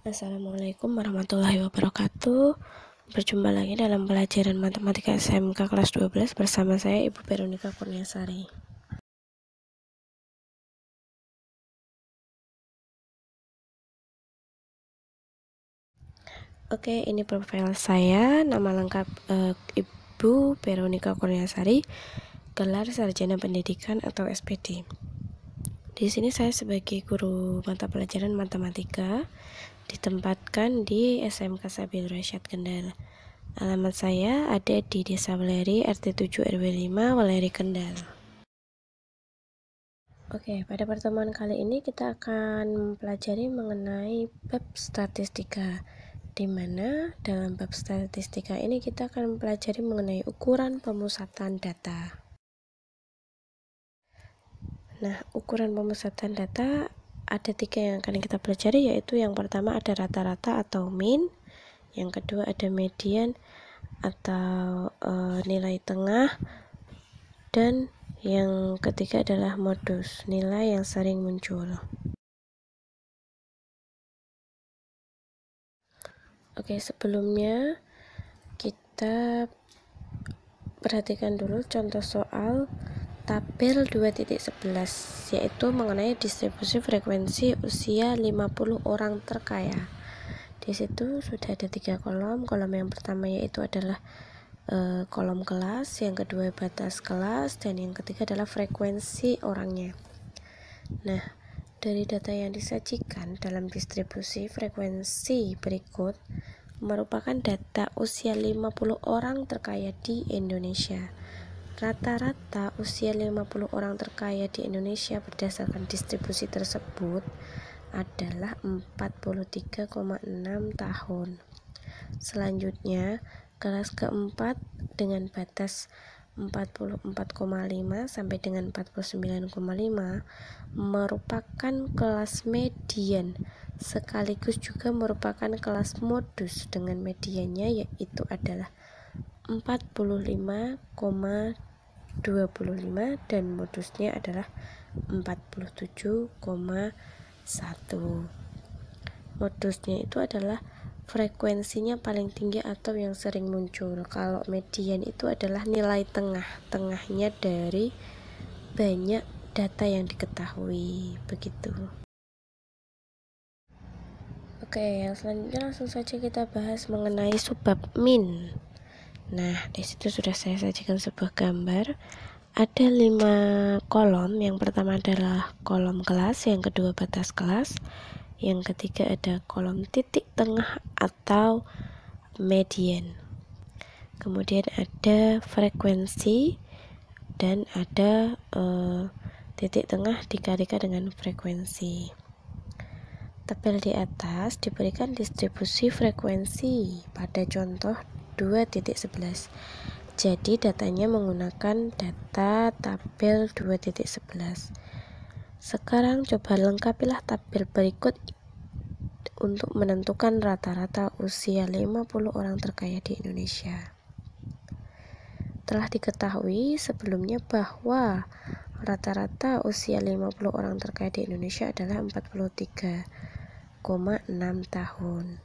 Assalamualaikum warahmatullahi wabarakatuh. Berjumpa lagi dalam pelajaran matematika SMK kelas 12 bersama saya Ibu Veronica Kurniasari. Oke, ini profil saya. Nama lengkap Ibu Veronica Kurniasari, gelar sarjana pendidikan atau SPD. Di sini saya sebagai guru mata pelajaran matematika ditempatkan di SMK Sabil Rasyad Kendal. Alamat saya ada di Desa Weleri, RT 7 RW 5, Weleri, Kendal. Oke, pada pertemuan kali ini kita akan mempelajari mengenai bab statistika, di mana dalam bab statistika ini kita akan mempelajari mengenai ukuran pemusatan data. Nah, ukuran pemusatan data ada 3 yang akan kita pelajari, yaitu yang pertama ada rata-rata atau mean, yang kedua ada median atau nilai tengah, dan yang ketiga adalah modus, nilai yang sering muncul. Oke, sebelumnya kita perhatikan dulu contoh soal tabel 2.11, yaitu mengenai distribusi frekuensi usia 50 orang terkaya. Di situ sudah ada 3 kolom. Kolom yang pertama yaitu adalah kolom kelas, yang kedua batas kelas, dan yang ketiga adalah frekuensi orangnya. Nah, dari data yang disajikan dalam distribusi frekuensi berikut merupakan data usia 50 orang terkaya di Indonesia. Rata-rata usia 50 orang terkaya di Indonesia berdasarkan distribusi tersebut adalah 43,6 tahun. Selanjutnya, kelas keempat dengan batas 44,5 sampai dengan 49,5 merupakan kelas median, sekaligus juga merupakan kelas modus dengan mediannya yaitu adalah 45,25 dan modusnya adalah 47,1. Modusnya itu adalah frekuensinya paling tinggi atau yang sering muncul. Kalau median itu adalah nilai tengahnya dari banyak data yang diketahui, begitu. Oke, yang selanjutnya langsung saja kita bahas mengenai subbab mean. Nah, di situ sudah saya sajikan sebuah gambar. Ada 5 kolom. Yang pertama adalah kolom kelas, yang kedua batas kelas, yang ketiga ada kolom titik tengah atau median, kemudian ada frekuensi, dan ada titik tengah dikalikan dengan frekuensi. Tabel di atas diberikan distribusi frekuensi pada contoh 2.11. Jadi datanya menggunakan data tabel 2.11. Sekarang coba lengkapilah tabel berikut untuk menentukan rata-rata usia 50 orang terkaya di Indonesia. Telah diketahui sebelumnya bahwa rata-rata usia 50 orang terkaya di Indonesia adalah 43,6 tahun.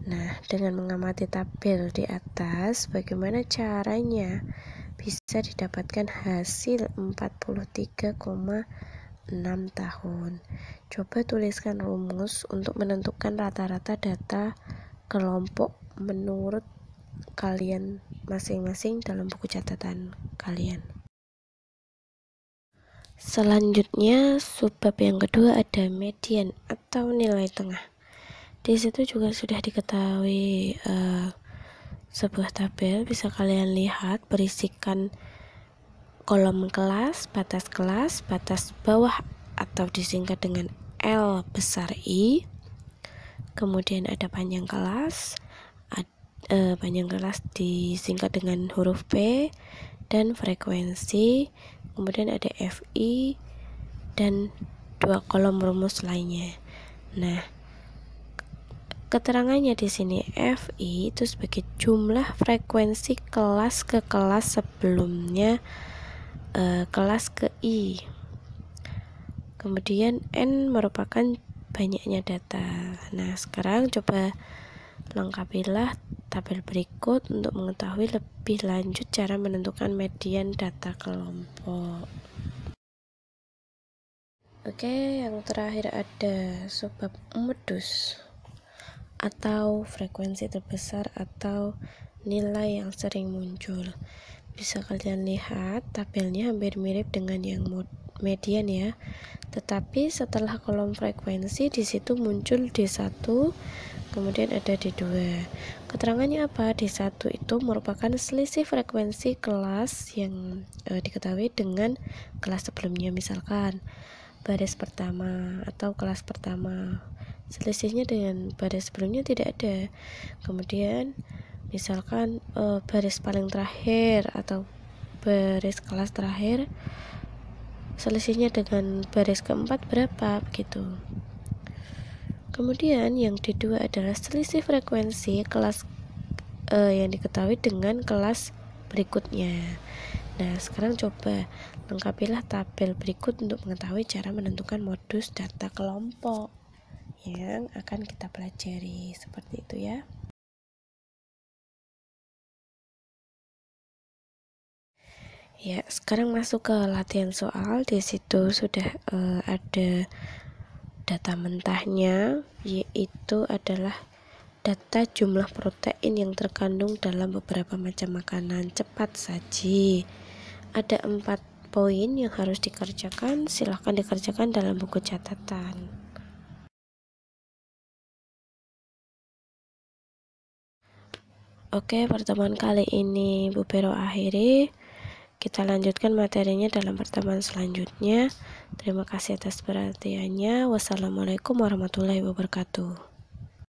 Nah, dengan mengamati tabel di atas, bagaimana caranya bisa didapatkan hasil 43,6 tahun? Coba tuliskan rumus untuk menentukan rata-rata data kelompok menurut kalian masing-masing dalam buku catatan kalian. Selanjutnya, subbab yang kedua ada median atau nilai tengah. Di situ juga sudah diketahui sebuah tabel, bisa kalian lihat berisikan kolom kelas, batas bawah atau disingkat dengan L besar I, kemudian ada panjang kelas, panjang kelas disingkat dengan huruf P, dan frekuensi, kemudian ada FI, dan 2 kolom rumus lainnya. Nah, keterangannya di sini FI itu sebagai jumlah frekuensi kelas ke kelas sebelumnya kelas ke I. Kemudian N merupakan banyaknya data. Nah, sekarang coba lengkapilah tabel berikut untuk mengetahui lebih lanjut cara menentukan median data kelompok. Oke, yang terakhir ada sebab modus atau frekuensi terbesar atau nilai yang sering muncul. Bisa kalian lihat tabelnya hampir mirip dengan yang median ya. Tetapi setelah kolom frekuensi di situ muncul D1, kemudian ada D2. Keterangannya apa? D1 itu merupakan selisih frekuensi kelas yang diketahui dengan kelas sebelumnya, misalkan baris pertama atau kelas pertama. Selisihnya dengan baris sebelumnya tidak ada. Kemudian misalkan baris paling terakhir atau baris kelas terakhir, selisihnya dengan baris keempat berapa begitu. Kemudian yang D2 adalah selisih frekuensi kelas yang diketahui dengan kelas berikutnya. Nah, sekarang coba lengkapilah tabel berikut untuk mengetahui cara menentukan modus data kelompok yang akan kita pelajari. Seperti itu ya. Ya, sekarang masuk ke latihan soal. Di situ sudah ada data mentahnya, yaitu adalah data jumlah protein yang terkandung dalam beberapa macam makanan cepat saji. Ada 4 poin yang harus dikerjakan. Silahkan dikerjakan dalam buku catatan. Oke, pertemuan kali ini Bu Pero akhiri. Kita lanjutkan materinya dalam pertemuan selanjutnya. Terima kasih atas perhatiannya. Wassalamualaikum warahmatullahi wabarakatuh.